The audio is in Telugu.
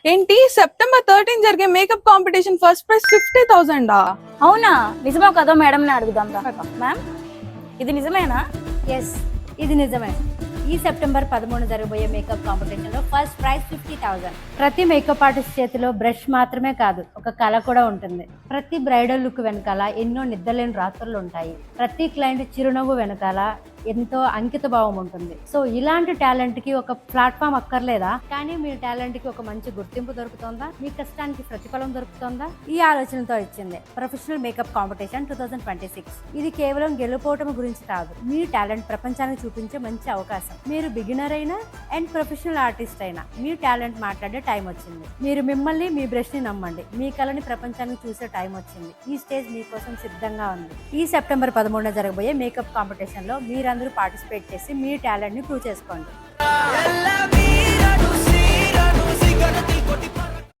ఏంటి సెప్టెంబర్ 13 జరిగే మేకప్ కాంపిటీషన్ ఫస్ట్ ప్రైజ్ 50,000. అవునా? నిజమో కదో మేడం ని అడుగుదాం రా. మ్యామ్, ఇది నిజమేనా? ఎస్, ఇది నిజమే. ఈ సెప్టెంబర్ 13 జరగబోయే మేకప్ కాంపిటీషన్ లో ఫస్ట్ ప్రైజ్ 50,000. ప్రతి మేకప్ ఆర్టిస్ట్ చేతిలో బ్రష్ మాత్రమే కాదు, ఒక కళ కూడా ఉంటుంది. ప్రతి బ్రైడల్ లుక్ వెనకాల ఎన్నో నిద్రలేని రాత్రులు ఉంటాయి. ప్రతి క్లయింట్ చిరునవ్వు వెనకాల ఎంతో అంకిత భావం ఉంటుంది. సో ఇలాంటి టాలెంట్ కి ఒక ప్లాట్ఫామ్ అక్కర్లేదా? కానీ మీ టాలెంట్ కి ఒక మంచి గుర్తింపు దొరుకుతుందా? మీ కష్టానికి ప్రతిఫలం దొరుకుతుందా? ఈ ఆలోచనతో ఇచ్చింది ప్రొఫెషనల్ మేకప్ కాంపిటీషన్ 2026. ఇది కేవలం గెలుపోవటం గురించి కాదు, మీ టాలెంట్ ప్రపంచానికి చూపించే మంచి అవకాశం. మీరు బిగినర్ అయినా అండ్ ప్రొఫెషనల్ ఆర్టిస్ట్ అయినా మీ టాలెంట్ మాట్లాడే టైం వచ్చింది. మీరు మిమ్మల్ని, మీ బ్రష్ ని నమ్మండి. మీ కళని ప్రపంచానికి చూసే టైం వచ్చింది. ఈ స్టేజ్ మీకోసం సిద్ధంగా ఉంది. ఈ సెప్టెంబర్ 13 జరగబోయే మేకప్ కాంపిటీషన్ లో మీరందరూ పార్టిసిపేట్ చేసి మీ టాలెంట్ ని ప్రూవ్ చేసుకోండి.